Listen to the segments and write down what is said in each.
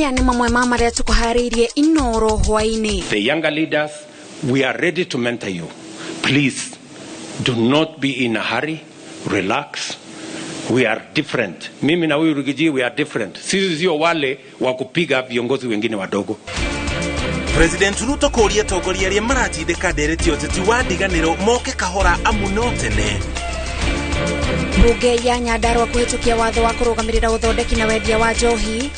Maya ni mamwe ma maria tukuharirie Inooro hwaini. The younger leaders, we are ready to mentor you. Please do not be in a hurry. Relax. We are different. Mimi na huyu Rigiji, we are different. Sisi sio wale wa kupiga viongozi wengine wadogo. President Ruto koria togoria ria maratindika ndereti oteti wa ndiganiro moke kahora amunotene. Bunge ya Nyandarua kuhitukia watho wa kurugamirira uthondeki na wendia wa njohi.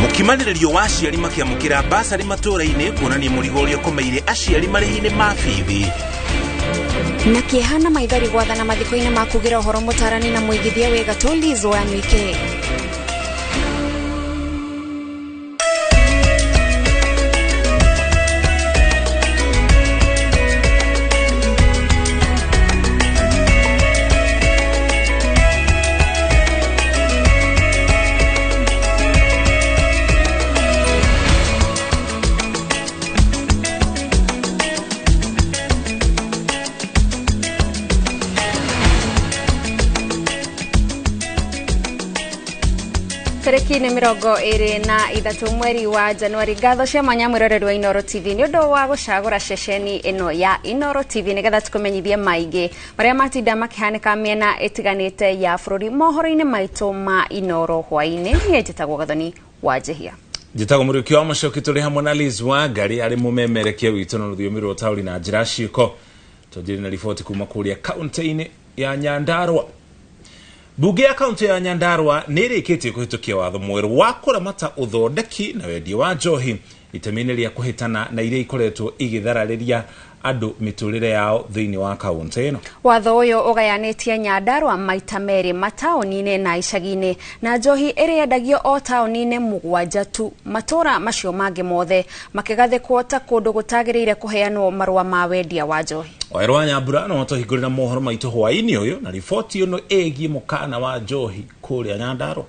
Mukimaniririo wa aciari makiamukira basari matura-ini kuonania murigo uria ukomeire aciari marihine ma bithi. Na kihana maithori gwathana mathiko-ini ma kugira uhoro mutarani na muigithia wega tulizo anyuike. Tariki ni mirongo iri na ithatu mweri wa Januari. Gatho cia manyamwiroreri wa Inooro TV ni undu wa gucagura ceceni ino ya Inooro TV nigetha tukumenyithie maingi maria matinda makihanika miena itiganite ya bururi mohoro-ini maitu ma Inooro hwaini. Ni njitagwo Gathoni wa Jehia. Njitagwo Muriuki wa Mucoki turi hamwe na Liz wa Ngari ari mumemerekia witu na ruthiumi rwa tauri na njira ciiko. Tujiri na riboti kuma kuria kaunti-ini ya Nyandarua. Bunge ya kaunti ya Nyandarua nirikitie kuhitukia watho mweru wa kuramata uthondeki na wendia wa njohi itemene ria kuhitana na iria ikoretwo igitharariria andu miturire yao thiini wa kaunti ino. Watho uyu ugayanitie Nyandarua maita meri mataoni-ini na icagi-ini na njohi iriendagio o taoni-ini mugwanja tu. Matura macio mangi mothe makigathikwo ta kundu gutagiriire kuheanwo marua ma wendia wa njohi. Wairo wa Nyambura no tuhingurira mohoro maitu hwaini uyu na riboti ino egie mukana wa njohi kuria Nyandarua.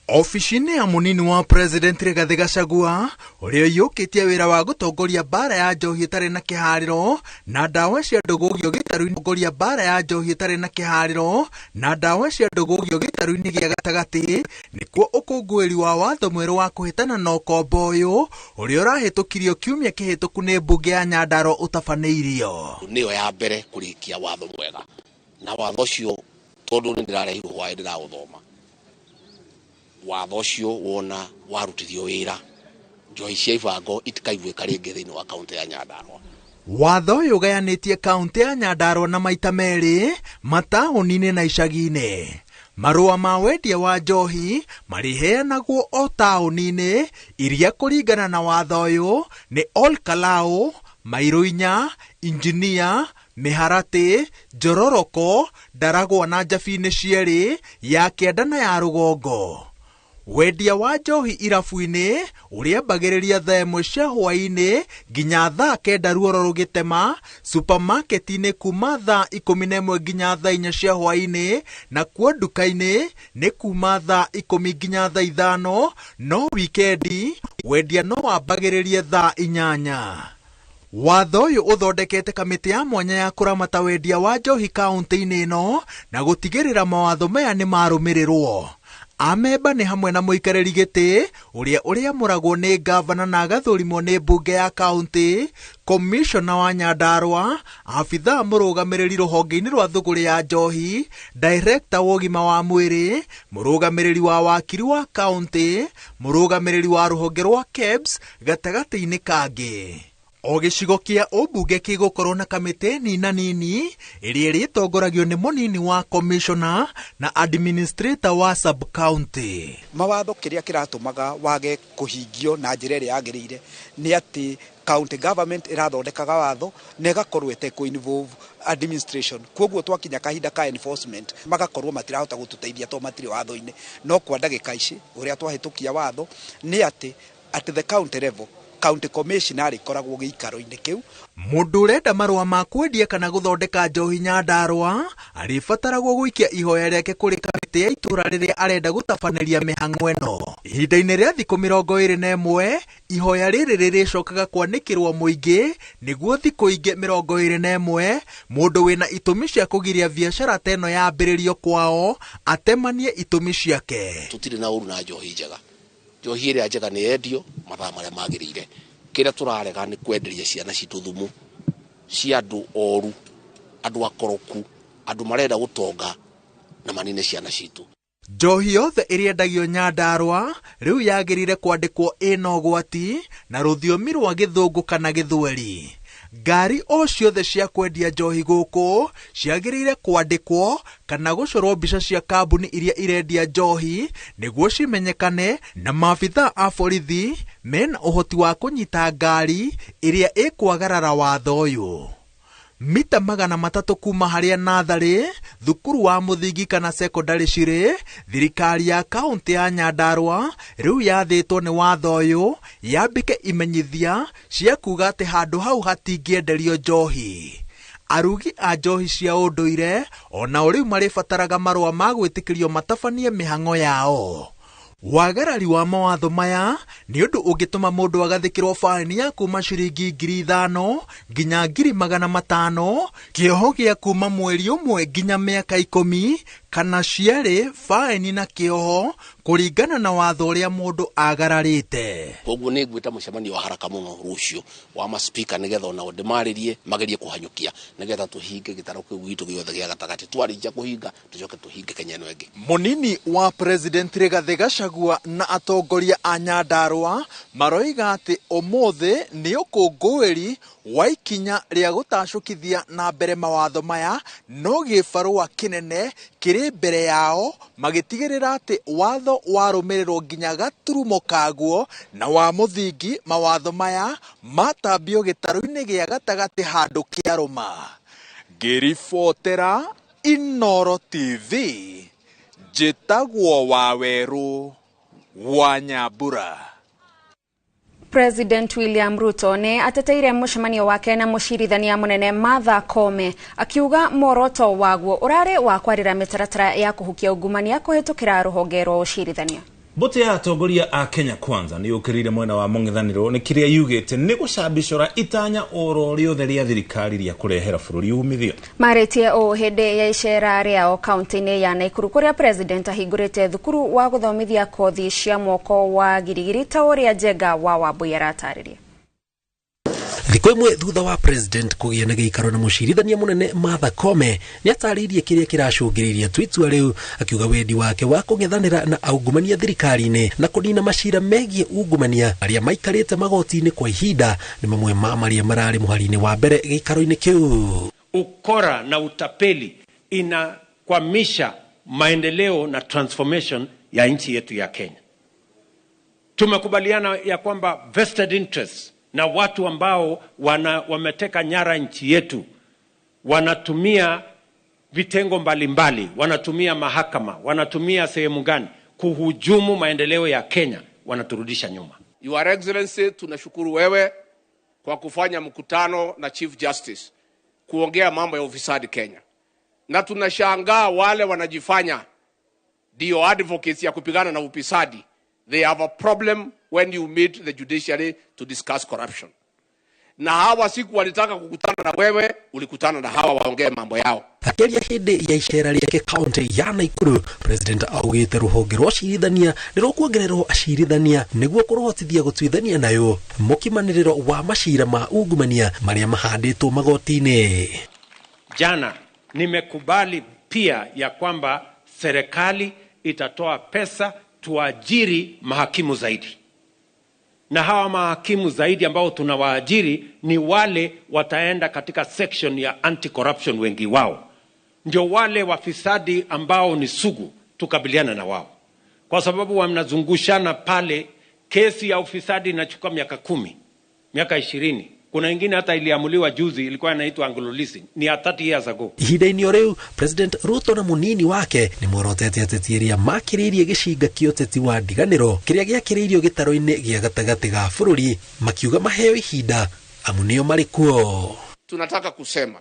Ofisini ya munini wa President Rigathi Gachagua uria yukitie wira wa gutongoria bara ya njohi itari na kihariro na ndawa cia ndugugio gitaru-ini goria bara ya njohi itari na kihariro na ndawa cia ndugugio gitaru-ini gia gatagati nikuo ukungwiri wa watho mweru wa kuhitana na ukombo uyu uria urahitukirio kiumia kihituku ni bunge ya Nyandarua utafaneirio niyo ya mbere kurikia watho mwega na watho ucio tondu ni ndirarehirwo hwaĩ ndiraguthoma watho ucio wona warutithio wira njohi cia ibango itikaiguika ringi thiini wa kaunti ya Nyandarua. Watho uyu ugayanitie kaunti ya Nyandarua na maita meri mataoni-ini na icagi-ini. Marua ma wendia wa njohi mariheanagwo o taoni-ini iria kuringana na watho uyu ni Ol Kalou, Mairuinya, Injinia, Miharati, Njororoko, Ndaragwa na Njabi-ini cieri ya kienda na ya rugongo. Wendia wa njohi irabu-ini uria mbagiriria thaa imwe cia hwaini nginya thaa kenda ruoro rugitema, supermarket-ini kuma thaa 11 nginya thaa 4 cia hwaini na kuo nduka-ini ni kuma thaa 10 nginya thaa 5, no wikendi wendia no wambagiririe thaa 8. Watho uyu uthondekete kamiti ya mwanya ya kuramata wendia wa njohi kaunti-ini ino na gutigirira mawatho maya ni marumirirwo. Ameba ni hamwe na muikariri giti uria muragwo ni gavana na agathurimo ni bunge ya kaunti, commissioner wa Nyandarua, afitha murugamiriri ruhonge-ini rwa thuguri ya njohi, director wa ugima wa mwiri, murugamiriri wa wakiri wa kaunti, murugamiriri wa ruhonge rwa KEBS gatagati-ini kangi. O gicigo kia ubunge kigukorwo na kamite nini iria ritongoragio ni munini wa commissioner na administrator wa sub county. Mawatho kiria kiratumaga wage kuhingio na njira iria yagirire ni ati county government irathondekaga watho na igakorwo ete ku involve administration. Koguo twakinya kahinda ka enforcement magakorwo matirahota gututeithia to matiri watho-ini, no kwa ndagika ici uria twahitukia watho ni ati at the county level county commissioner ikoragwo giikaro-ini kiu. Mundu urenda marua ma kwendia kana guthondeka njohi Nyandarua aribataragwo gwikia ihoya riake kuri kamiti ya itura riria arenda gutabaneria mihang'o ino. Ihinda-ini ria thiku 21 ihoya riri riricokaga kwanikirwo muingi niguo thiku ingi 21 mundu wina itumi cia kugiria biashara teno yambiririo kwao atemanie itumi ciake. Tutiri na uru na njohi njega. Njohi iria njega ni endio mathaa maria magirire. Kira turarega ni kwenderia ciana citu thumu cia andu oru, andu akoroku, andu marenda gutonga na manine ciana citu. Njohi yothe iriendagio Nyandarua riu yagirire kwandikwo ino gwati na ruthiomi rwa Githungu kana Githweri. Ngari o ciothe cia kwendia njohi guku ciagirire kwandikwo kana gucorwo mbica cia kambuni iria irendia njohi niguo cimenyekane na maabitha a borithi mena uhoti wa kunyita ngari iria ikwagarara watho uyu. Mita 300 kuma haria nathari thukuru wa muthingi kana secondary ciri thirikari ya kaunti ya Nyandarua riu yathitwo ni watho uyu yambike imenyithia cia kuga ati handu hau hatingienderio njohi. Arugi a njohi cia unduire ona riu maribataraga marua ma gwitikirio matabanie mihang'o yao. Wagarari wa mawatho maya ni undu ungituma mundu agathikirwo faini ya kuma ciringi 5,000 nginya 500,000, kioho gia kuma mweri umwe nginya miaka 10 kana ciari faini na kioho kuringana na watho uria mundu agararite. Koguo ni ngwita mucemanio wa haraka muno rucio wa ma speaker nigetha ona ndimaririe magerie kuhanyukia nigetha tuhinge gitaro kiu gitu giothe gia gatagati twarija kuhinga tucoke tuhinge Kenya ino ingi. Munini wa President Rigathi Gachagua na atongoria a Nyandarua maroiga ati umuthi ni ukungwiri wa ikinya ria gutacukithia na mbere mawatho maya no gibarua kinene kiri mbere yao magitigirira ati watho warumirirwo nginya gaturumo kaguo na wa muthingi mawatho maya matambio gitaru-ini gia gatagati handu kiaruma. Ngiribotera Inooro TV njitagwo Waweru wa Nyambura. President William Ruto ne ateteire mucemanio wake na mucirithania munene Martha Koome akiuga moroto waguo urare wa kwarira mitaratara ya kuhukia ungumania kuhitukira ruhonge rwa ucirithania. Bote ya atongoria a Kenya Kwanza ni ukirire mwena wa mung'ethaniro ni kiria yugite ni gucambicora itanya oro riothe ria thirikari ria kurehera bururi umithio. Maretie o hede ya icera riao kaunti-ini ya Nakuru kuria president ahingurite thukuru wa guthomithia kothi cia mwoko wa girigiri ta uria Jega wa Wambui arataririe. Thiko imwe thutha wa president kugia na giikaro na mucirithania munene Martha Koome ni ataririe kiria kiracungiriria twitua riu akiuga wendi wake wa kung'ethanira na aungumania thirikari-ini na kunina macira megie ungumania aria maikarite magoti-ini kwa ihinda ni mamwe ma maria marari muhari-ini wa mbere giikaro-ini kiu. Ukora na utapeli inakwamisha maendeleo na transformation ya nchi yetu ya Kenya. Tumekubaliana ya kwamba vested interests na watu ambao wameteka nyara nchi yetu wanatumia vitengo mbalimbali, wanatumia mahakama, wanatumia sehemu gani kuhujumu maendeleo ya Kenya, wanaturudisha nyuma. Your Excellency, tunashukuru wewe kwa kufanya mkutano na Chief Justice kuongea mambo ya ufisadi Kenya. Na tunashangaa wale wanajifanya ndio advocates ya kupigana na ufisadi. They have a problem when you meet the judiciary to discuss corruption. Na hawa siku walitaka kukutana na wewe, ulikutana na hawa waongee mambo yao. Akiaria hindi ya icera riake kaunti ya Nakuru, president augite ruhonge rwa acirithania ni rukuongererwo acirithania niguo kurohotithia gutwithania nayo mukimaniriro wa macira ma ungumania maria mahanditwo magoti-ini. Jana nimekubali pia ya kwamba serikali itatoa pesa tuajiri mahakimu zaidi. Na hawa mahakimu zaidi ambao tunawaajiri ni wale wataenda katika section ya anti-corruption, wengi wao ndio wale wafisadi ambao ni sugu, tukabiliana na wao. Kwa sababu wanazungushana pale, kesi ya ufisadi inachukua miaka 10, miaka 20 Kuna ingine hata iliamuliwa juzi ilikuwa inaitwa Anglo leasing. Ni 30 years ago. Ihinda-inĩ o rĩu President Ruto na munini wake nĩ morotete ateti arĩa makĩrĩirie gĩcinga kĩa ũteti wa ndiganĩro kĩrĩa gĩakĩrĩirio gĩtaro-inĩ gĩa gatagatĩ ga bũrũri makiuga maheo ihinda amu nĩo marĩ kuo. Tunataka kusema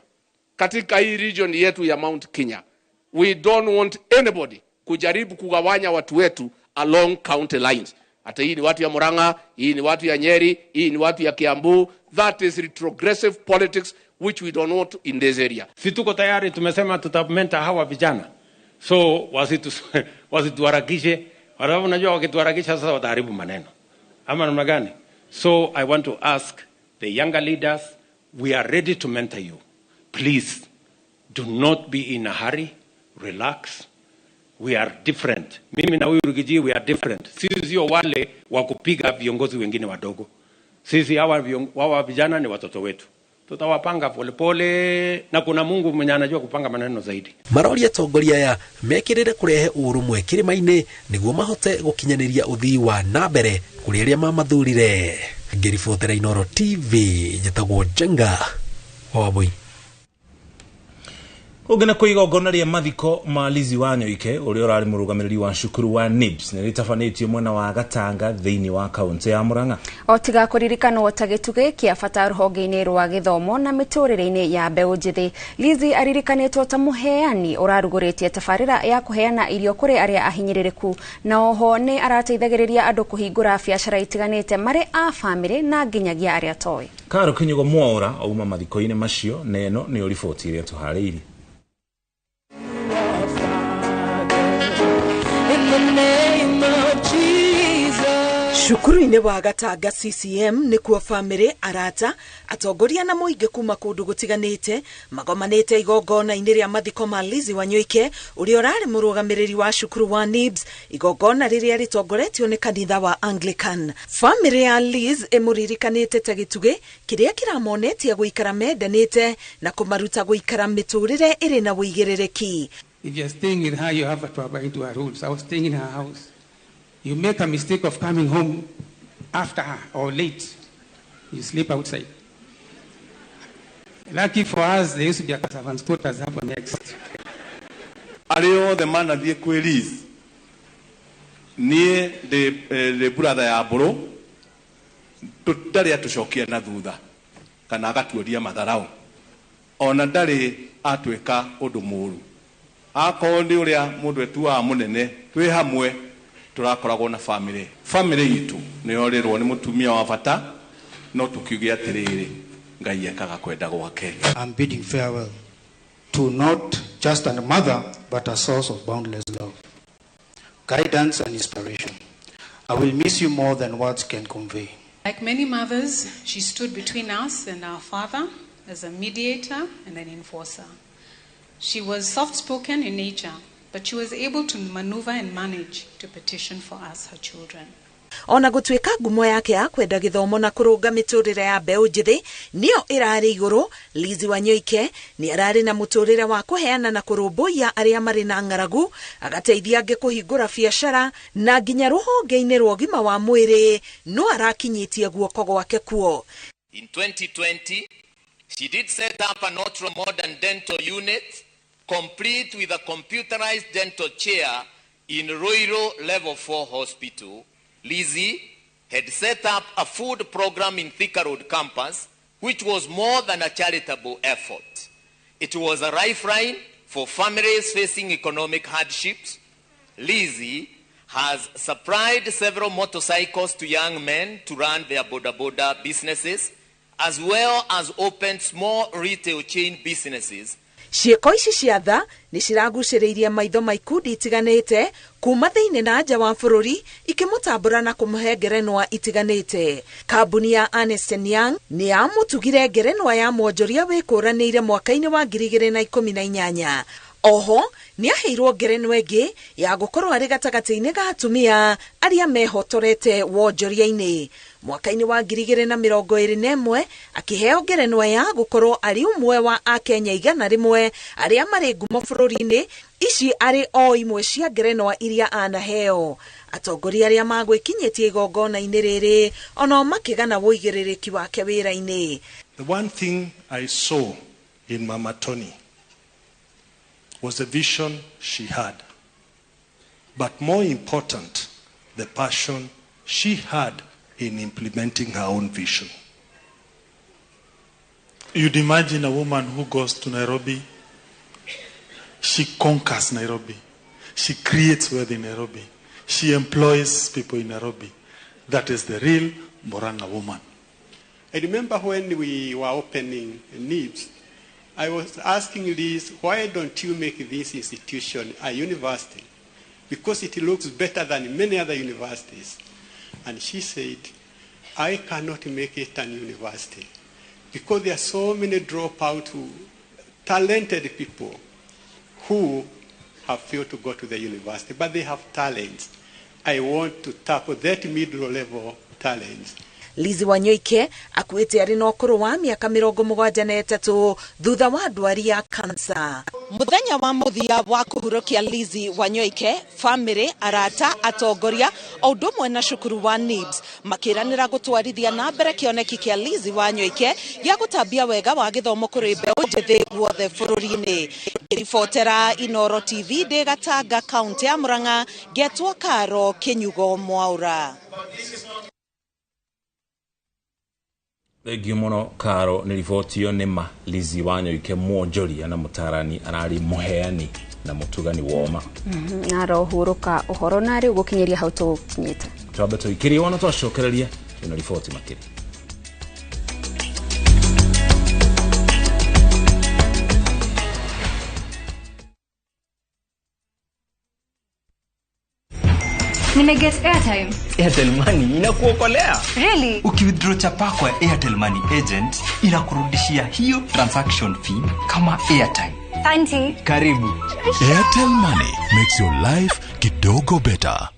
katika hii region yetu ya Mount Kenya, we don't want anybody kujaribu kugawanya watu wetu along county lines. Hata hii ni watu ya Murang'a, hii ni watu ya Nyeri, hii ni watu ya Kiambu. That is retrogressive politics which we don't want in this area. Si tuko tayari, tumesema tutamenta hawa vijana. So wasituharakishe. Walafu unajua wakituharakisha sasa wataharibu maneno. Ama namna gani? So I want to ask the younger leaders, we are ready to mentor you. Please do not be in a hurry. Relax. We are different. Mimi na huyu Rigiji, we are different. Sisi sio wale wa kupiga viongozi wengine wadogo. Sisi hawa vijana ni watoto wetu. Tutawapanga polepole na kuna Mungu mwenye anajua kupanga maneno zaidi. Maroria atongoria aya mekirire kurehe urumwe kirima-ini niguo mahote gukinyaniria uthii wa nambere kuri aria mamathurire. Ngiribotera Inooro TV njitagwo Jenga Wabui. Ugena kwa igongona ria mathiko ma Lizi Wanyoike uria urari murugamiriri wa cukuru wa NIBS ni ritafanitio mwena wa Gatanga thiini wa kaunti ya Murang'a. Otiga kuririkano tagituge kia bata ruhonge-ini rwa githomo na miturire-ini ya mbeu njithi. Lizi aririkanitwo ta muheani uraruguritie tabarira ya kuheana irio kuri aria ahinyiririku na oho ni arateithagiriria andu kuhingura biacara itiganite mari a family na nginyagia aria toi. Karo Kinyugo Mwaura auma mathiko-ini macio neno ni riboti iria tuhariirie. Cukuru-inĩ wa Gatanga CCM nĩ kuo family arata atongoria na muingi kuma kundu gutiganite magomanite igongona-inĩ rĩa mathiko ma Lizi Wanyoike uria urari murugamiriri wa cukuru wa NIBS igongona riria ritongoretio ni kanitha wa Anglican. Family ya Liz emuririkanite ta gituge kiria kiramonetie guikara mendanite na kumaruta guikara miturire iri na wigirereki. If you're staying in her, you have to abide to her rules. I was staying in her house. You make a mistake of coming home after her or late. You sleep outside. Lucky for us, there used to be a servant's quarters up next. Alio the man adie kweliz. Nie the brother ya bro. Tutari atushokia na thutha. Kana agatuoria matharau. Ona ndari atweka undu muru. Ako ndi uria mundu etu wa munene twi hamwe turakoragwo na family yitu ni orirwo ni mutumia wa bata no tukiuge atiriri ngai ekaga kwenda gwake. I'm bidding farewell to not just a mother but a source of boundless love, guidance and inspiration. I will miss you more than words can convey. Like many mothers, she stood between us and our father as a mediator and an enforcer. She was soft-spoken in nature, but she was able to maneuver and manage to petition for us, her children. Ona gutwika ngumo yake ya kwenda githomo na kurunga miturire ya mbeu njithi niyo irari iguru, Lizi Wanyoike ni arari na muturire wa kuheana na kurumbuia aria mari na ngaragu, agateithia ange kuhingura biacara na nginya ruhonge-ini rwa ugima wa mwiri no arakinyitie guoko gwake kuo. In 2020, she did set up an ultra-modern dental unit complete with a computerized dental chair in Roiro Level 4 Hospital. Lizi had set up a food program in Thika Road campus, which was more than a charitable effort. It was a lifeline for families facing economic hardships. Lizi has supplied several motorcycles to young men to run their boda businesses, as well as opened small retail chain businesses. Cieko ici cia tha ni ciragucĩrĩirie maitho ma ikundi itiganĩte kuma thĩinĩ na nja wa bũrũri ikĩmũtambũra na kũmũhe ngerenwa itiganĩte. Kambuni ya Ernst & Young nĩ yamũtugire ngerenwa ya mwonjoria wĩkũranĩire mwaka-inĩ wa 2018. Oho ni aheirwo ngerenwa ĩngĩ ya gũkorwo arĩ gatagatĩ-inĩ ga atumia arĩa mehotorete wonjoria-inĩ. Mwaka-inĩ wa 2021 akiheo ngerenwa ya gũkorwo arĩ ũmwe wa Akenya 100 arĩa marĩ ngumo bũrũri-inĩ. Ici arĩ o imwe cia ngerenwa iria anaheo. atongoria aria magwikinyitie igongona-inĩ rĩrĩ ono makigana woigĩrĩrĩki wake wĩra-inĩ. The one thing I saw in Mama Tony was the vision she had, but more important, the passion she had in implementing her own vision. You'd imagine a woman who goes to Nairobi, she conquers Nairobi, she creates wealth in Nairobi, she employs people in Nairobi. That is the real Murang'a woman. I remember when we were opening NIBS, I was asking Liz, why don't you make this institution a university? Because it looks better than many other universities. And she said, I cannot make it an university because there are so many dropout, talented people who have failed to go to the university, but they have talents. I want to tackle that middle level talents. Lizi Wanyoike akuite ari na ukuru wa miaka 73 thutha wa ndwari ya kansa. Muthenya wa muthia wa kuhurukia Lizi Wanyoike, family, arata, atongoria o undu mwe na cukuru wa NIBS makiranira gutwarithia na mbere kioneki kia Lizi Wanyoike gya gutambia wega wa githomo kuri mbeũ njithi guothe bururi-ini. Ribotera Inooro TV de Gatanga kaunti ya Murang'a, getwo Karo Kinyugo Mwaura. Thengio muno Karo, ni riboti yo nima Lizi Wanyoike mwonjoria na mutarani arari muheani na mutugani woma. Arohuruka uhoro nari ugukinyeria hau tukinyite. Twabe tuikirie wona twacokereria tuna riboti makiri. Nimeguess airtime. Airtel Money inakuokolea. Really? Ukiwithdraw chapa kwa Airtel Money agent inakurudishia hiyo transaction fee kama airtime. Auntie. Karibu. Airtel Money makes your life kidogo better.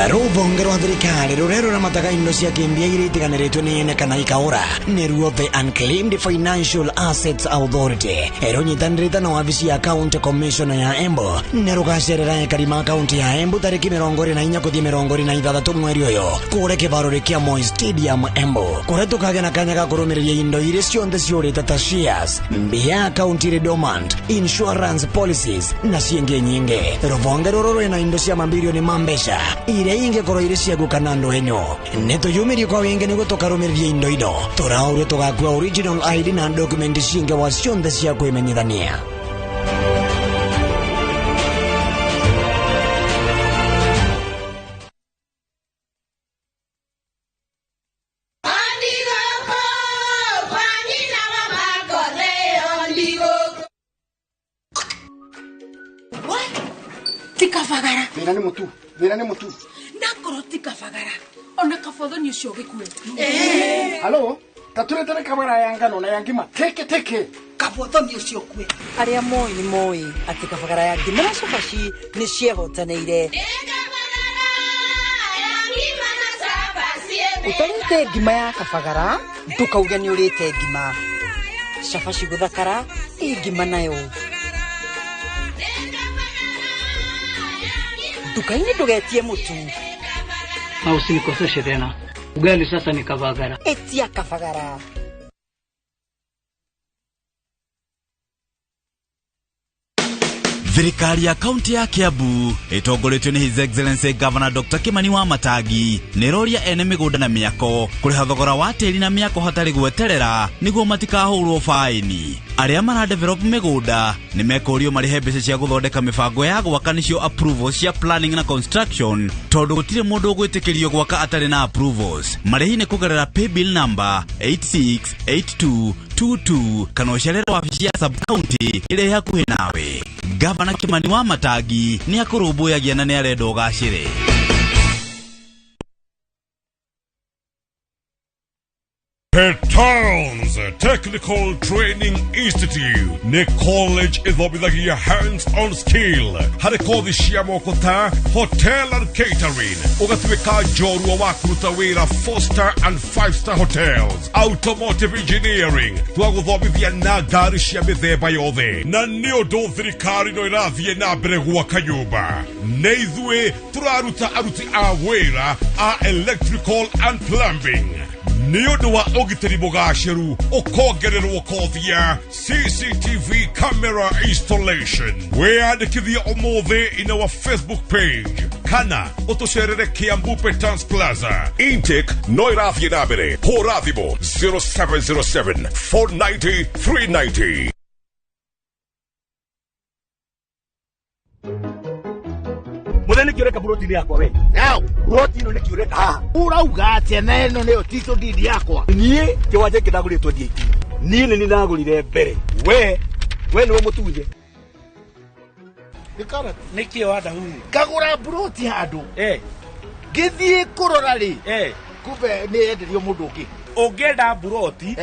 Ruvonge rwa thirikari rurero ramataga indo cia kimbia iria itiganiritwe ni ene kana ikaura niruo the Unclaimed Financial Assets Authority erunyitanirite na wabici ya County Commissioner ya Embu nirugacerera ekarima kaunti ya Embu tariki 24 kuthii 26 mweri uyu kure kibaruri kia Moi Stadium Embu kure tukage na kanya ga kurumiriria indo iria cionthe ciurite ta shares mbia county redomant insurance policies na ciengi nyingi. Ruvonge ruru rwina indo cia mabilioni ma mbeca ire inge koro ire cia gukanando enyo neto yumiri kwa winge ni gutokarumiriria indo ino turaure tugakua original ID na document cinge wa cionthe cia kwimenyithania. Tikafagara. Vina ni mutu. Nakoro tikafagara. Ona kafodho ni ucio gikue. Halo, taturete kamera ya ngano na ya ngima. Teke. Kafodho ni ucio kue. Aria moi ati kafagara ya ngima na sofaci ni ciehotaneire. Utarite ngima ya kafagara, tukauga ni urite ngima. Shafaci guthakara, ngima nayo. Tukaini tugetie mutu. Na usinikoseshe tena. Ugali sasa ni kafagara. Etia kafagara. Thirikari ya kaunti ya Kiambu itongoretio ni His Excellency Governor Dr. Kimani wa Matangi niroria ene migunda na miako kuriha thogora wa tiri na miako hatari gweterera niguo matikahurwo faini. Aria mara develop migunda ni mekorio marihe mbeca cia guthondeka mibango ya gwaka nicio approvals cia planning na construction tondu gutire mundu gwitikirio gwaka atari na approvals. Marihi ni kugerera pay bill number 868222 kana ucerere wabici ya sub county ire hakuhi nawe. Governor Kimani wa Matangi ni akurumbuyagia na ni arenda ugacire. Towns Technical Training Institute ne college ithomithagia hands-on skill harĩ kothi cia moko ta hotel and catering ũgatuĩka njorua wa kũruta wĩra 4-star and 5-star hotels, automotive engineering twagũthomithia na ngari cia mĩthemba yothe na nĩ ũndũ thirikari no ĩrathiĩ na mbere gwaka nyũmba nĩ ithuĩ tũraruta aruti a wĩra a electrical and plumbing Niodo wa ogiteri bogasheru okogererwo kothia CCTV camera installation. Where the kivia omove in our Facebook page. Kana otosherere Kiambu Petans Plaza. Intake Noirathi Nabere. Horathibo 0707 490 390. Mudeni kiureka buroti yakwa we. Now, buroti no nekiureka ha. Urauga atia neno ne otito didi yakwa. Nie kiwaje kidaguritwo dieki. Nie ni nagurire mbere. We ni mutunje. Nikara niki wada hu. Kagura buroti hadu. Githie kurora ri. Kumbe ni enderio mundu ungi. Ungenda buroti.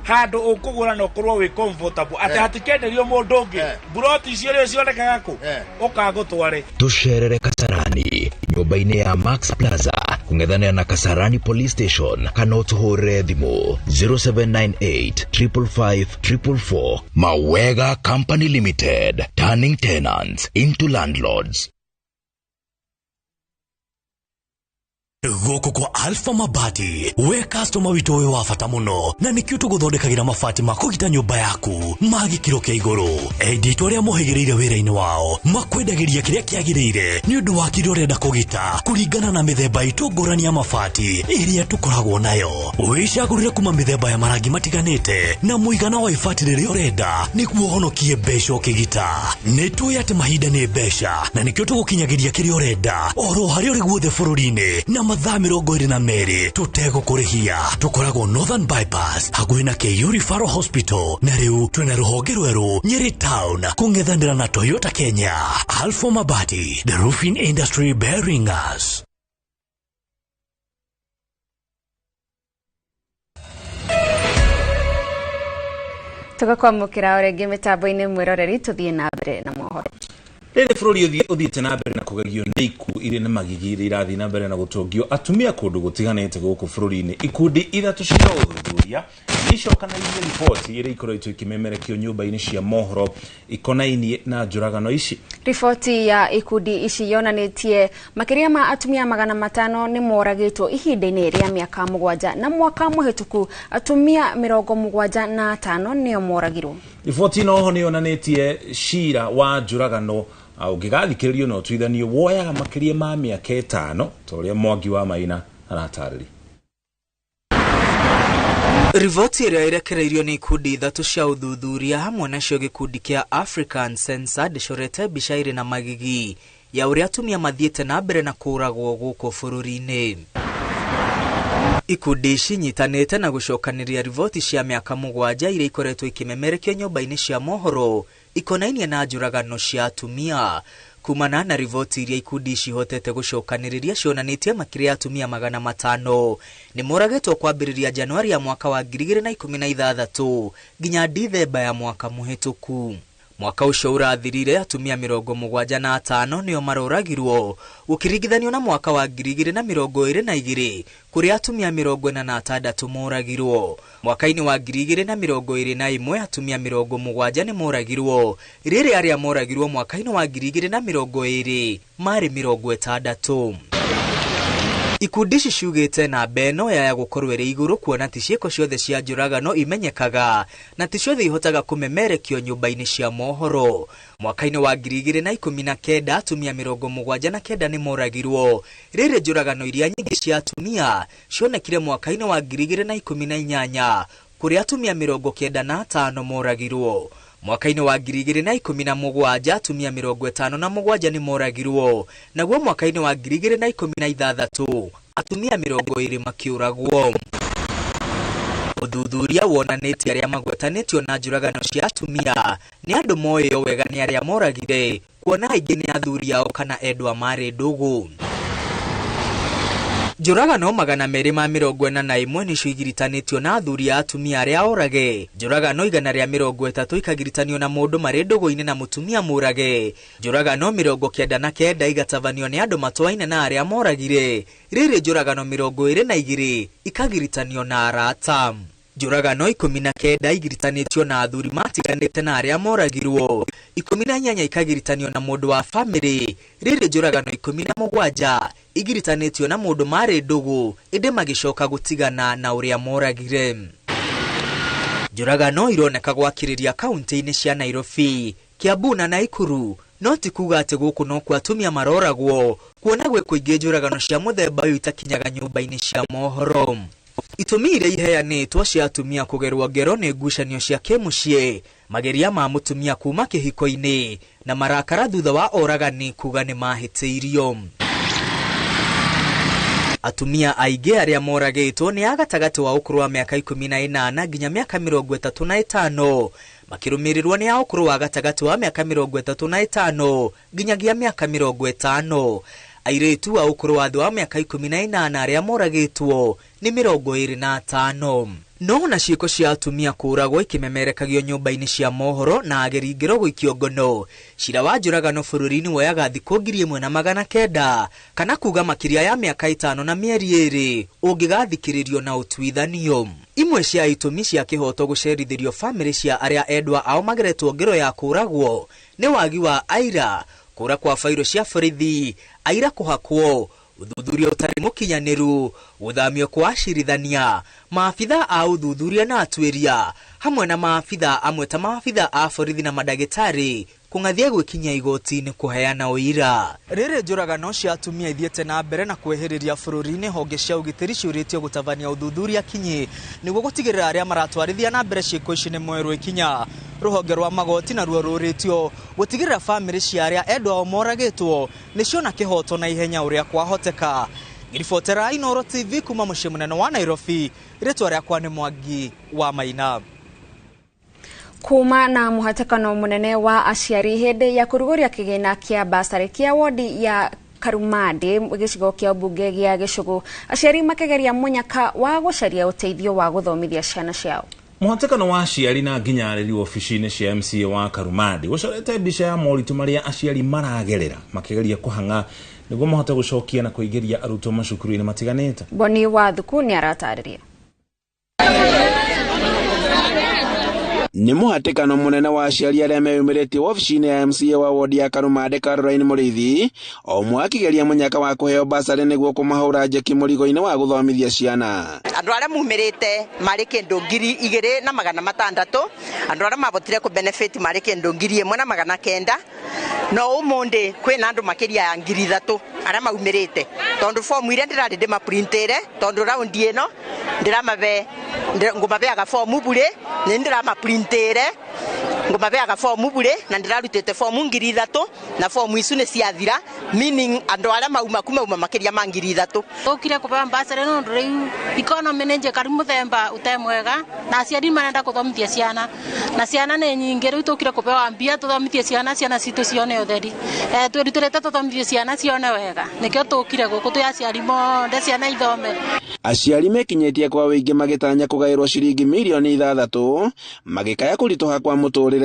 Hando ukugura no kurwo we comfortable ati hatikenderio mundu ungi buroti ciore cionekaga ku ukagutware tusherere Kasarani nyumba-ini ya Max Plaza kung'ethanira na Kasarani Police Station kana utuhure thimu 0798 555 444. Mawega Company Limited, turning tenants into landlords. Goko kwa Alpha Mabati, we customer wito we wafata muno na nikio tuguthondekagira mabati makugita nyumba yaku magikiro kia iguru edit aria muhigirire wira-ini wao makwendagiria kiria kiagirire ni undu wa kiria urenda kugita kuringana na mithemba itungurani ya mabati iria tukoragwo nayo wicagurire kuma mithemba ya marangi matiganite na muigana wa ibati riria urenda niguo honokie mbeca ukigita nitui ati mahinda ni mbeca na nikio tugukinyagiria kiria urenda oro haria uri guothe bururi-ini na mathaa 22 tutegũkũrĩhia tukoragwo Northern Bypass hakuhĩ na KU Referral Hospital na rĩu twĩna rũhonge rwerũ Nyeri Town kũng'ethanĩra na Toyota Kenya. Alpha Mabati, the roofing industry bearing us. Tugakwamũkĩra o rĩngĩ mĩtambo-inĩ mwĩroreri tũthiĩ na mbere na mohoro. Rĩrĩ bũrũri ũthiĩte na mbere na kũgegio nĩ ikuũ irĩ na magigi irathiĩ na mbere na gũtũngio atumia kũndũ gũtiganĩte gũkũ bũrũri-inĩ. Ikundi ithatũ cia ũthuthuria nĩicokanĩrĩirie riboti iria ikoretwo ikimemerekio nyũmba-inĩ cia mohoro ikonainie na njũragano ici. Riboti ya ikundi ici yonanĩtie makĩria ma atumia 500 nĩ moragĩtwo ihinda-inĩ rĩa mĩaka 7 na mwaka mũhĩtũku atumia 75 nĩo moragirwo. Riboti ĩno ho nĩyonanĩtie cira wa njũragano ũngĩgathikĩrĩrio no tuithanio woyaga makĩria ma mĩaka 5 ta ũrĩa Mwangi wa Maina aratarĩria. Rivoti ĩrĩa irekereirio nĩ ikundi ithatũ cia ũthuthuria hamwe nacio gĩkundi kĩa African Census ndĩcorete mbica irĩ na magigi ya ũrĩa atumia mathiĩte na mbere na kũragwo gũkũ bũrũri-inĩ. Ikundi ici nyitanĩte na gũcokanĩrĩria rivoti cia mĩaka 7 iria ikoretwo ikimemerekio nyũmba-inĩ cia mohoro ikonainie na njũragano cia atumia. Kumana na rivoti iria ikundi ici hotete gũcokanĩrĩria cionanĩtie makĩria atumia 500 nĩ moragĩtwo kwambĩrĩria Januari ya mwaka wa 2016 nginya Dithemba ya mwaka mũhĩtũku. Mwaka ũcio ũrathirire atumia 75 nĩo maroragirwo ũkĩringithanio na mwaka wa 2022 kũrĩa atumia 46 moragirwo. Mwaka-inĩ wa 2021 atumia 70 nĩ moragirwo, rĩrĩ arĩa moragirwo mwaka-inĩ wa 2020 marĩ 60. Ikundi ici ciugĩte na beno ya gũkorwo ĩrĩ igũrũ kuona ti ciĩko ciothe cia njũragano imenyekaga na ti ciothe ihotaga kũmemerekio nyũmba-inĩ cia mohoro. Mwaka-inĩ wa 2019 atumia 79 nĩ moragirwo, rĩrĩ njũragano iria nyingĩ cia atumia cionekire mwaka-inĩ wa 2018 kũrĩa atumia 95 moragirwo. Mwaka-inĩ wa 2017 atumia 57 nĩ moragirwo, naguo mwaka-inĩ wa 2016 atumia 20 makĩũragwo. Ũthuthuria wonanĩtie arĩa magwetanĩtio na njũragano cia atumia nĩ andũ moĩo wega nĩ arĩa moragire, kuona aingĩ nĩ athuri ao kana endwa marĩ ndũgũ. Njũragano 241 nĩcio igiritanĩtio na athuri a atumia arĩa orage. Njũragano 130 ikagiritanio na mũndũ marĩ ndũgũ-inĩ na mũtumia mũrage. Njũragano 99 igatabanio nĩ andũ matwaine na arĩa moragire. Rĩrĩ njũragano 22 ikagiritanio na arata. Njũragano 19 igiritanĩtio na athuri matiganĩte na arĩa moragirwo. 18 ikagiritanio na mũndũ wa family. Rĩrĩ njũragano 17 igiritanĩtio na mũndũ marĩ ndũgũ ĩndĩ magĩcoka gũtigana na ũrĩa moragire. Njũragano ironeka gwakĩrĩria kaunti-inĩ cia Nairobi, Kiambu na Naikuru, no ti kuga atĩ gũkũ no kwa atumia maroragwo, kuona gwĩ kũingĩ njũragano cia mũthemba ũyũ itakinyaga nyũmba-inĩ cia mohoro. Itũmi iria iheanĩtwo cia atumia kũgerwo ngero nĩ ngucanio cia kĩmũciĩ, mageria ma mũtumia kuma kĩhiko-inĩ na marakara thutha wa oragani kuga nĩ mahĩtĩirio. Atumia aingĩ arĩa moragĩtwo nĩ agatagatĩ wa ũkũrũ wa mĩaka 18 nginya mĩaka 35, makĩrũmĩrĩrwo nĩ a ũkũrũ wa gatagatĩ wa mĩaka 35 nginyagia mĩaka 50. Airĩtu a ũkũrũ wa thĩ wa mĩaka 18 arĩa moragĩtwo nĩ 25. No na ciĩko cia atumia kũragwo ikimemerekagio nyũmba-inĩ cia mohoro na ageri ngero gũikio ngono. Cira wa njũragano bũrũri-inĩ woyaga thikũ 1900 kana kuga makĩria ya mĩaka 5 na mĩeri 2 ũngĩgathikĩrĩrio na ũtuithanio. Imwe cia itũmi cia kĩhoto gũcerithĩrio famĩlĩ cia arĩa endwa ao mageretwo ngero ya kũragwo nĩ wagi wa aira, kũra kwa fairo cia borithi, aira kũhakwo, ũthuthuria ũtarĩ mũkinyanĩru, gũthamio kwa acirithania, maabitha a ũthuthuria na atuĩria, hamwe na maabitha amwe ta maabitha a borithi na madagĩtarĩ kũng'athia gwĩkinyia igoti-inĩ kũheana ũira. Rĩrĩ njũragano cia atumia ithiĩte na mbere na kwehĩrĩria bũrũri-inĩ, honge cia ũgitĩri ciũrĩtio gũtabania ũthuthuria kinyi nĩguo gũtigĩrĩra arĩa maratwarithia na mbere ciĩko ici nĩ moerwo ikinya. Rũhonge rwa magoti naruo rũrĩtio gũtigĩrĩra famĩlĩ cia arĩa endwa ao moragĩtwo nĩciona kĩhoto na ihenya ũrĩa kwahoteka. Ngiribotera Inooro TV kuma mũciĩ mũnene wa Nairobi, rĩtwa rĩakwa nĩ Mwangi wa Maina. Kuma na mũhatĩkano mũnene wa aciari hĩndĩ ya kũrugũria kĩgĩna kĩa basarĩ kĩa wodi ya Karumade gĩcigo kĩa mbunge gĩa Gĩcũgũ, aciari makĩgeria mũnyaka wa gũcaria ũteithio wa gũthomithia ciana ciao. Mũhatĩkano wa aciari na nginyarĩri ofici-inĩ cia MCA wa Karumade gũcorete mbica ya moritũ marĩa aciari maragerera makĩgeria kũhang'a nĩguo mahote gũcokia na kũingĩria arutwo macukuru-inĩ matiganĩte. Boni wa Thuku nĩ aratarĩria. Nĩ mũhatĩkano mũnene wa aciari arĩa meyumĩrĩtie ofici-inĩ ya MCA wa wodi ya Karumade Caroline Mũrĩithi o ũmwe akĩgeria mũnyaka wa kũheo basarĩ nĩguo kũmahũra njeki mũrigo-inĩ wa gũthomithia ciana. Andũ arĩa mumĩrĩte marĩ kĩndũ 2,600, andũ arĩa mabotire kũ benefit marĩ kĩndũ 1,900, no ũmũndĩ kwĩna andũ makĩria ya 3,000 arĩa maumĩrĩte, tondũ fomu iria ndĩrarĩ ndĩmaprintĩre, tondũ raundi ĩno ngũmabeaga fomu bure, nĩ ndĩramaprintĩre ngũmabeaga fomu bure na ndĩrarutĩte fomu 3,000 na fomu icu nĩ ciathira, meaning andũ arĩa mauma makĩria ma 3,000. Ũkire kũbea basarĩ no rĩu economy nĩ njĩkari mũthemba ũtemwega na aciari marenda gũthomithia ciana na ciana nĩ nyingĩ, rĩu tũkire kũbea mbia tũthomithie ciana citũ cione ũtheri, twĩrutĩrĩte tũthomithie ciana cione wega, nĩkĩo tũkire gũkũ twĩ aciari monde ciana ithome. Aciari mekinyĩtie kwa wĩingĩ magĩtanya kũgaĩrwo ciringi milioni 6 magĩkaya kũritũha kwa mũtũrĩre.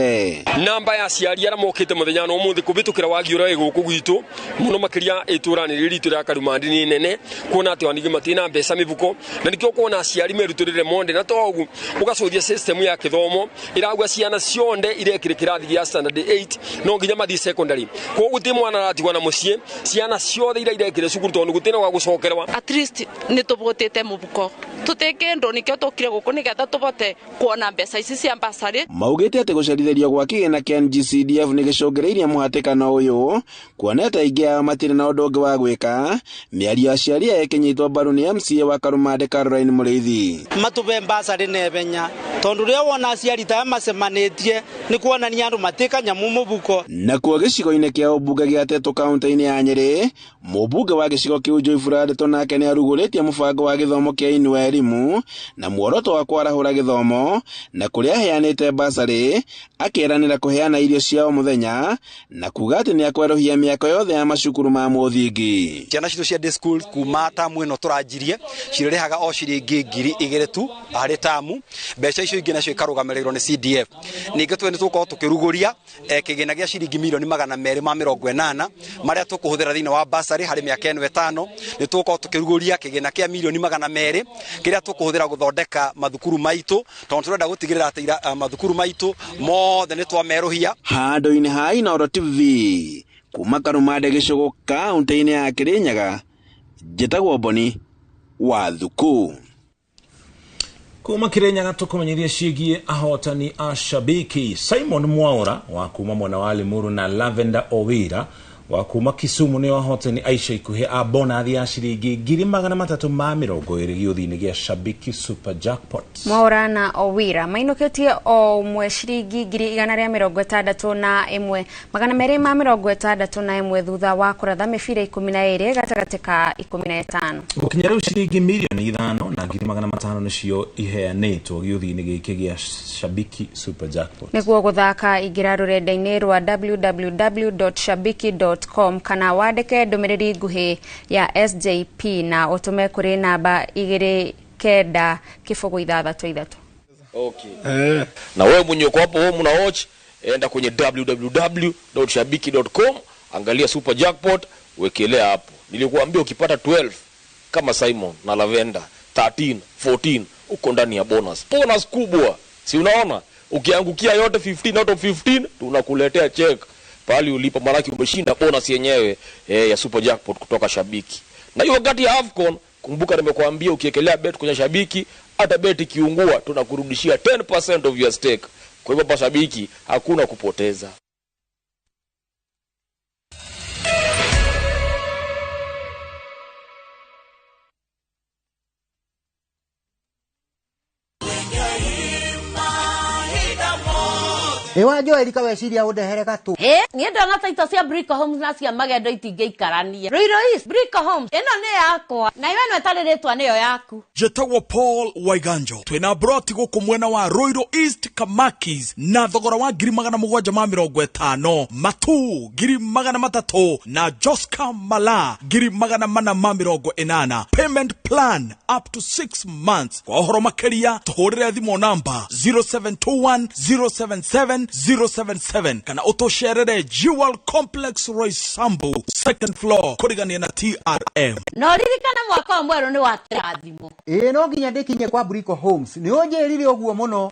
Namba ya aciari arĩa mokĩte mũthenya no mũthĩ kũbĩtũkĩra wagi ũrĩa gũkũ gwitũ mũno makĩria itũra-inĩ ritũ rĩa Karumade nĩ nene, kuona atĩ wanigi matina mbeca mĩbuko na nĩkĩo kuona aciari merutĩrĩre monde na toguo ũgacothia system ya gĩthomo ĩrauga ciana cionde irekĩrĩ kĩrathi gĩa standard 8 no nginya mathi secondary, koguo gũtĩ mwana aratigwo na mũciĩ, ciana ciothe iria irekĩrĩ cukuru tondũ gũtĩna gwa gũcokerwa. At least nĩ tũbũtĩte mũbuko tũtĩke ndũ, nĩkĩo tũkire gũkũ nĩgetha tũbote kuona mbeca ici cia basarĩ. Maugĩte atĩ gũcerithĩrio gwa kĩgĩna kĩa NGCDF nĩ gĩcũngĩrĩirie mũhatĩkano ũyũ, kuoneta aingĩ ao matirĩ na ũndũ ũngĩ wa gwĩka. Mĩario aciari ĩkĩnyitwo mbaru nĩ MCA wa Karumade Caroline Mũrĩithi. Matũbe basarĩ na ebenya tondũ rĩo wona aciari ta macemanĩtie nĩ kuonania andũ matĩka nyamũ mũbuko. Nakuo gĩcigo-inĩ kĩa ũmbunge gĩa Teto kaunti-inĩ ya Nyĩrĩ, mũmbunge wa gĩcigo kĩu Joyfula Ndeto nake nĩ arugũrĩtie mũbango wa gĩthomo kĩa Inooro na muoroto wa kwarahũra gĩthomo na kũrĩa aheanĩte basarĩ akeranira kuheana irio ciao muthenya na kuga ati ni akwerohia miako yothe ya macukuru ma muthingi. Ciana citu cia day school kuma tamu ino turanjirie cirehaga o ciringi 2,000 tu hari tamu. Mbeca icio ingi nacio ikarugamirwo ni CDF. Ningi twe ni tuko tukiruguria kigina gia ciringi milioni 280 maria tukuhuthira thini wa basari hari miaka 5 ni tuko tukiruguria kigina kia milioni 200 kiria tukuhuthira guthondeka mathukuru maitu tondu turenda gutigirira ati mathukuru maitu mothe ni twameruhia. Handu-ini ha Inooro TV kuma Karumade gicugu kaunti-ini ya Kirinyaga, njitagwo Boni wa Thuku. Kuma Kirinyaga tukumenyithia ciigie ahotani a shabiki. Simon Mwaura wa kuma mwena wa Limuru na Lavender Owira wa kuma Kisumu ni ahotani Aisha ikuhe a bonathi ya ciringi 320 giuthi-ini gia shabiki super jackpot. Mwaura na Owira mainukitie o mwe ciringi 161 261 thutha wa kuratha mibira 12 gatagati ka 15. Gukinya riu ciringi milioni 5 na 500 nicio iheanitwo giuthi-ini giki gia shabiki super jackpot. Niguo guthaka ingira rurenda-ini rwa www.shabiki.com kana wandike ndumiriri nguhi ya SJP na utume kuri namba 2963. Okay. Na wewe mwenye uko hapo home na watch, enda kwenye www.shabiki.com, angalia super jackpot, wekelea hapo. Nilikuambia ukipata 12 kama Simon na Lavender, 13, 14 uko ndani ya bonus. Bonus kubwa. Si unaona? Ukiangukia yote 15 out of 15 tunakuletea check. Pali ulipa maraki umeshinda bonus yenyewe ya super jackpot kutoka Shabiki. Na hiyo wakati ya AFCON, kumbuka nimekuambia ukiekelea bet kwenye Shabiki, hata bet ikiungua tunakurudishia 10% of your stake. Kwa hivyo pa Shabiki hakuna kupoteza. Ewa jo erika weciria undehereka tu. Nienda na taito cia Brick Homes na cia magendo itingeikarania. Roiro East Brick Homes eno ni yakwa. Na iwe no etariritwa niyo yaku. Jetagwo Paul Waiganjo. Twina broti guku mwena wa Roiro East Kamakis na thogora wa 750. Matu 300 na Joska Mala 480. Payment plan up to 6 months. Kwa horo makeria tuhurire thimo namba 0721 077 077 kana utosherere Jewel Complex Roysambu second floor kurigania na TRM. No ririkana mwaka mweru ni wa trathimo. No nginya ndikinye kwa Brick Homes ni unjirire oguo muno.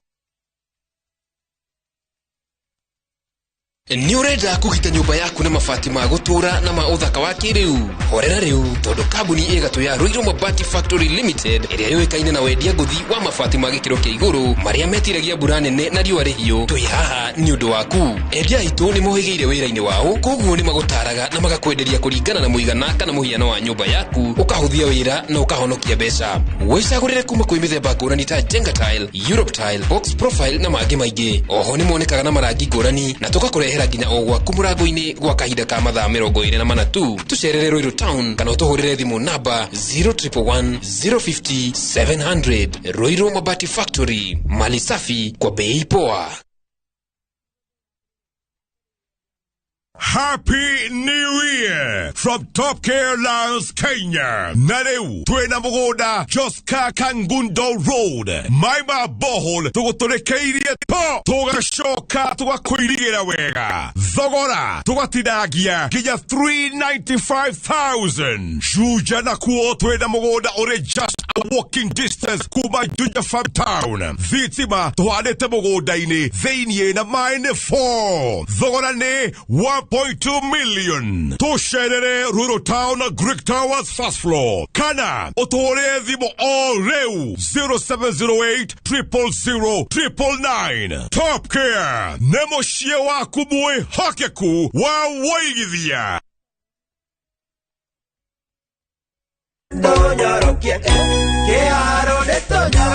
Ni urenda kugita nyumba yaku na mabati ma gutura na ma uthaka wa kiriu. Horera riu tondu kambuni igatu ya Roiro Mabati Factory Limited iria yoikaine na wendia nguthi wa mabati ma gikiro kia iguru maria metiragia mbura nene na riua rihio. Twi haha ni undu waku. Endia itu ni mohigeire wira-ini wao, koguo ni magutaraga na magakwenderia kuringana na muigana kana muhiano wa nyumba yaku, ukahuthia wira na ukahonokia mbeca. Wicagurire kuma kwi mithemba ngurani ta Jenga tile, Europe tile, box profile na mangi maingi. Oho ni monekaga na marangi ngurani na tukakurehera nginya ogwa kumurango-ini gwa kahinda ka mathaa 24 tu. Tucerere Roiro Town kana utuhurire thimu namba 0111 050 700. Roiro Mabati Factory, mali safi kwa bei poa. Happy New Year from Top Care Lounge, Kenya. Nareu, twena mugoda, Joska Kangundo Road. Maima bohol, tuguturekeirie po. Tugashoka, tugakwirigira wega. Thogora, tugatinagia, ginya 395,000. Shuja na kuo, twena mugoda ore just a walking distance kuma Juja Farm Town. Vitima, tuhanete mugoda-ini, theinie na mine 4. Thogora ne 1.2 million. Tosherere Roiro Town Greek Towers first floor. Kana otore thimo all reu 0708 000 999. Top Care nemoshie wa kubue hakeku wa waigithia. Doña Roquia, que aro de Toña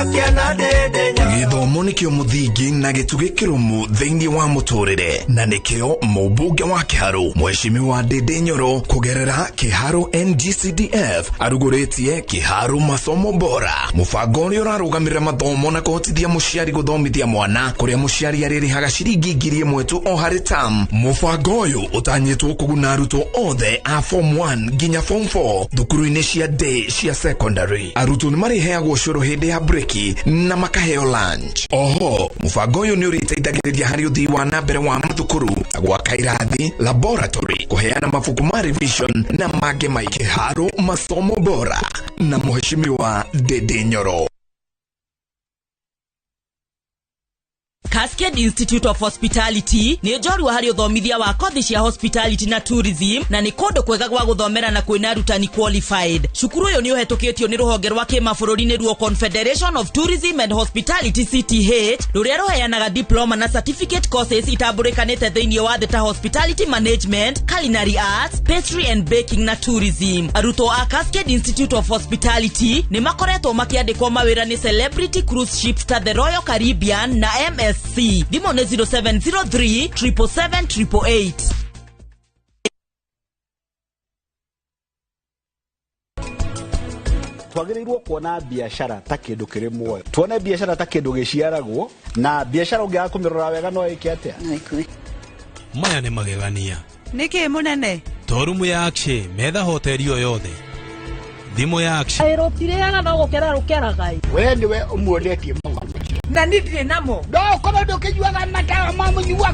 githomo nikio muthingi na gituge kirumu thiini wa muturire na nikio mubunge wa Kiharu Mheshimiwa Ndindi Nyoro kugerera Kiharu NGCDF aruguritie Kiharu masomo bora mubango uria urarugamirira mathomo na kuhotithia muciari guthomithia mwana kuria muciari aririhaga ciringi 1,000 tu o hari tam. Mubango uyu utanyitwo kuguna arutwo othe a form 1 nginya form 4 thukuru-ini cia day cia secondary. Arutwo ni mariheagwo curu hindi ya breki na makaheo lunch. Oho mubango uyu ni uriteithagiriria hari uthii wa na mbere wa mathukuru gwaka irathi, laboratory, kuheana mabuku ma revision na mangĩ maingĩ. Kiharu masomo bora na Mheshimiwa Ndindi Nyoro. Cascade Institute of Hospitality ni njorua hari uthomithia wa kothi cia hospitality na tourism na ni kundu kwega gwa guthomera na kwina arutani qualified. Cukuru uyu ni uhetũkĩtio ni ruhonge rwa kimabũrũri-inĩ ruo Confederation of Tourism and Hospitality CTH ruria ruheanaga diploma na certificate courses itambũrĩkanĩte thĩinĩ wa thĩ ta hospitality management, culinary arts, pastry and baking na tourism. Arutwo a Cascade Institute of Hospitality ni makoretwo makiandĩkwo mawĩra ni Celebrity Cruise Ships ta the Royal Caribbean na MSC. Dimo ne 0703 777 888. Twagĩrĩirwo kuona biashara ta kĩndũ kĩrĩ muoyo. Tuone biashara ta kĩndũ gĩciaragwo na biashara ũngĩaga kũmĩrora wega no ĩke atĩa. Maya nĩ magegania. Nĩkĩ mũnene? Torumu ya Akshe metha hoteli o yothe. Thimo ya Akshe. Ĩrũtire no gũkera rũkeragai. We niwe ũmuonetie maũndũ. Na ndirĩ namo. No, kama ndio kijuaga matawa mamu nyuwa.